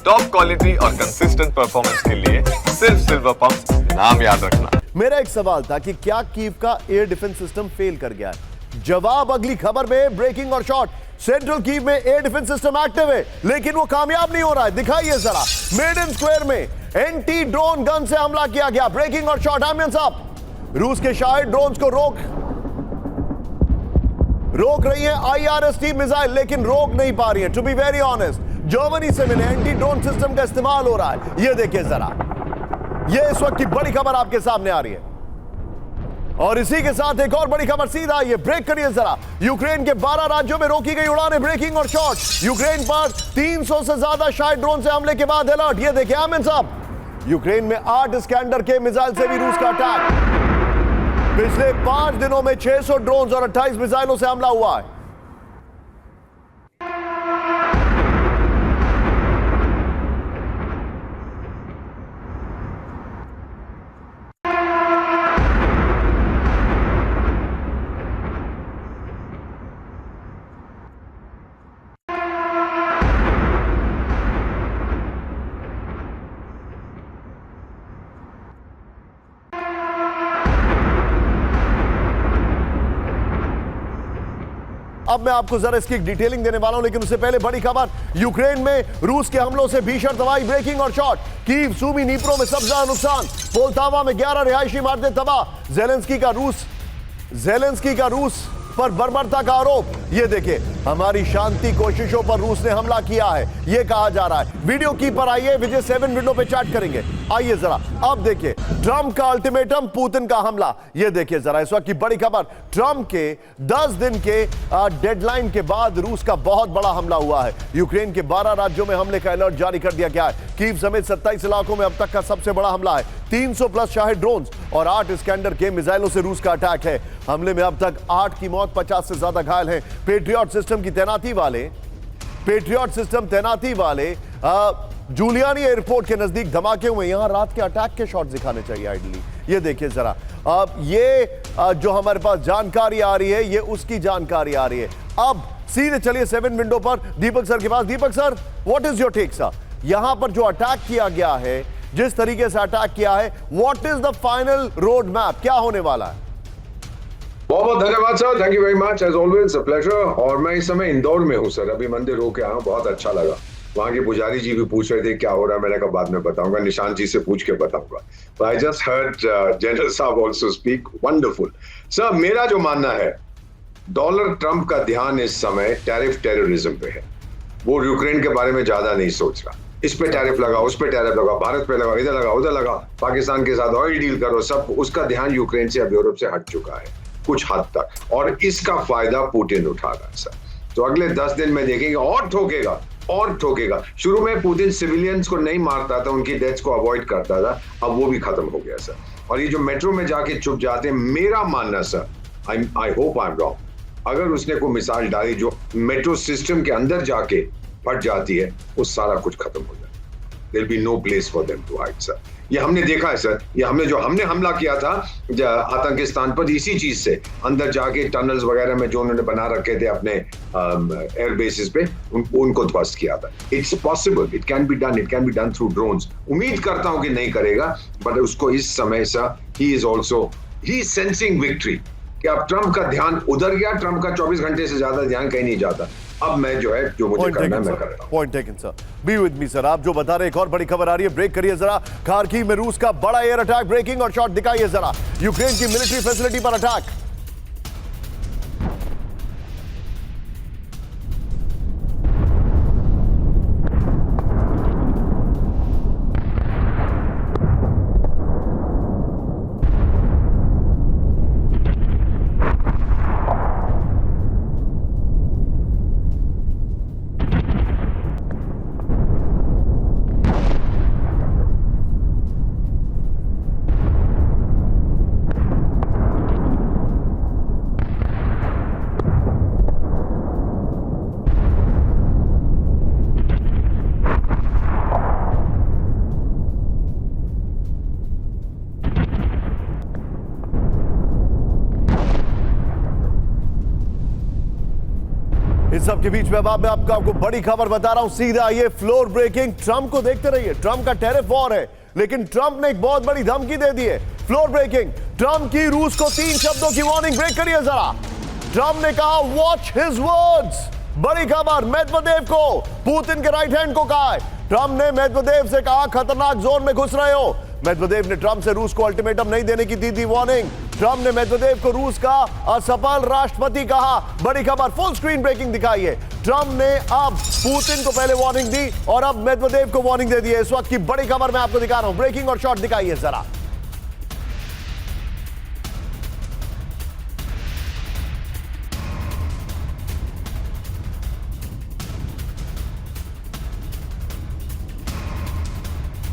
Top quality और consistent performance के लिए सिर्फ सिल्वर पंप्स, नाम याद रखना। मेरा एक सवाल था कि क्या कीव का एयर डिफेंस सिस्टम फेल कर गया है? जवाब अगली खबर में। ब्रेकिंग और शॉट। सेंट्रल कीव में एयर डिफेंस सिस्टम एक्टिव है, लेकिन वो कामयाब नहीं हो रहा है। दिखाइए जरा। मेडन स्क्वायर में एंटी ड्रोन गन से हमला किया गया। ब्रेकिंग और शॉट। Hands up. रूस के शायद ड्रोन्स को रोक रही है IRST मिसाइल, लेकिन रोक नहीं पा रही है। To be very honest, Germany से मिले एंटी ड्रोन सिस्टम का इस्तेमाल हो रहा है। ये देखिए जरा, ये इस वक्त की बड़ी खबर आपके सामने आ रही है। और इसी के साथ एक और बड़ी खबर सीधा ये ब्रेक करिए जरा। यूक्रेन के 12 राज्यों में रोकी गई उड़ानें। ब्रेकिंग और शॉट। यूक्रेन पर 300 से ज्यादा शायद ड्रोन से हमले के बाद अलर्ट। ये देखिए हैंड्स अप। यूक्रेन में 8 स्कैंडर के मिसाइल से भी रूस का अटैक। पिछले 5 दिनों में 600 ड्रोन और 28 मिसाइलों से हमला हुआ है। अब मैं आपको जरा इसकी डिटेलिंग देने वाला हूं, लेकिन उससे पहले बड़ी खबर। यूक्रेन में रूस के हमलों से भीषण तबाही। ब्रेकिंग और शॉट। कीव, सूमी, नीप्रो में सबसे ज्यादा नुकसान। पोल्तावा में 11 रिहायशी इमारतें तबाह। जेलेंस्की का रूस पर बर्बरता का आरोप। ये देखिए, हमारी शांति कोशिशों पर रूस ने हमला किया है, ये कहा जा रहा है। वीडियो की पर आइए, विजय 7 विंडो पे चैट करेंगे। आइए जरा, अब देखिए ट्रंप का अल्टीमेटम, पुतिन का हमला। ये देखिए जरा इस वक्त की बड़ी खबर। ट्रंप के 10 दिन के डेडलाइन के बाद रूस का बहुत बड़ा हमला हुआ है। यूक्रेन के 12 राज्यों में हमले का अलर्ट जारी कर दिया गया है। कीव समेत 27 इलाकों में अब तक का सबसे बड़ा हमला है। 300 प्लस शाहिद ड्रोन और 8 स्कैंडर के मिसाइलों से रूस का अटैक है। हमले में अब तक 8 की मौत, 50 से ज्यादा घायल हैं। पेट्रियट सिस्टम तैनाती वाले जूलियानी एयरपोर्ट के नजदीक धमाके हुए। यहां रात के अटैक के शॉट दिखाने चाहिए आइडली। ये देखिए जरा, अब ये जो हमारे पास जानकारी आ रही है, ये उसकी जानकारी आ रही है। अब सीधे चलिए 7 विंडो पर दीपक सर के पास। Deepak sir, what is your take sir? यहां पर जो अटैक किया गया है, जिस तरीके से अटैक किया है, what is the final road map? क्या होने वाला है? बहुत बहुत धन्यवाद sir, thank you very much, as always a pleasure. और मैं इस समय इंदौर में हूँ सर, अभी मंदिर होके आया हूँ, बहुत अच्छा लगा। वहाँ के पुजारी जी भी पूछ रहे थे क्या हो रहा है, मैंने कहा बाद में बताऊंगा, निशांत जी से पूछ के बताऊंगा। आई जस्ट हर्ड जनरल साहब आल्सो स्पीक, वंडरफुल। सर, मेरा जो मानना है, डॉलर ट्रंप का ध्यान इस समय टैरिफ टेररिज्म पे है। वो यूक्रेन के बारे में ज्यादा नहीं सोच रहा। इस पे टैरिफ लगा, उस पे टैरिफ लगा, भारत पे लगा, इधर लगा, उधर लगा, पाकिस्तान के साथ ऑयल डील करो, सब। उसका ध्यान यूक्रेन से अब यूरोप से हट चुका है कुछ हद तक, और इसका फायदा पुतिन उठा रहा है सर। तो अगले 10 दिन में देखेंगे और ठोकेगा। शुरू में पुतिन सिविलियंस को नहीं मारता था, उनकी डेथ्स को अवॉइड करता था, अब वो भी खत्म हो गया सर। और ये जो मेट्रो में जाके छुप जाते हैं, मेरा मानना sir, I hope I am wrong, अगर उसने कोई मिसाइल डाली जो मेट्रो सिस्टम के अंदर जाके फट जाती है, वो सारा कुछ खत्म हो जाए। There'll be no place for them to hide sir. ये हमने देखा है सर, ये हमने हमला किया था आतंकिस्तान पर, इसी चीज से अंदर जाके टनल्स वगैरह में जो उन्होंने बना रखे थे अपने एयर बेसिस पे, उनको ध्वस्त किया था। It's possible, it can be done through drones. उम्मीद करता हूं कि नहीं करेगा, बट उसको इस समय sir he is sensing victory कि अब ट्रंप का ध्यान उधर गया। ट्रंप का 24 घंटे से ज्यादा ध्यान कहीं नहीं जाता। अब मैं जो मुझे करना है मैं करता हूं। Point taken sir, be with me sir. आप जो बता रहे, एक और बड़ी खबर आ रही है, ब्रेक करिए जरा। खार्किव में रूस का बड़ा एयर अटैक। ब्रेकिंग और शॉट दिखाइए जरा। यूक्रेन की मिलिट्री फैसिलिटी पर अटैक। इस सब के बीच में अब मैं आपको बड़ी खबर बता रहा हूं, सीधा ये फ्लोर ब्रेकिंग। ट्रंप को देखते रहिए, ट्रंप का टेरिफ वॉर है, लेकिन ट्रंप ने एक बहुत बड़ी धमकी दे दी है। फ्लोर ब्रेकिंग, ट्रंप की रूस को 3 शब्दों की वार्निंग, ब्रेक करिए जरा। ट्रंप ने कहा वॉच हिज वर्ड्स। बड़ी खबर, मेदवेदेव को, पुतिन के राइट हैंड को कहा है। ट्रंप ने मेदवेदेव से कहा खतरनाक जोन में घुस रहे हो। मेदवेदेव ने ट्रंप से रूस को अल्टीमेटम नहीं देने की दी वार्निंग। ट्रंप ने मेदवेदेव को रूस का असफल राष्ट्रपति कहा। बड़ी खबर, फुल स्क्रीन ब्रेकिंग दिखाई है। ट्रंप ने अब पुतिन को पहले वार्निंग दी और अब मेदवेदेव को वार्निंग दे दी है। इस वक्त की बड़ी खबर मैं आपको दिखा रहा हूं, ब्रेकिंग और शॉट दिखाइए जरा।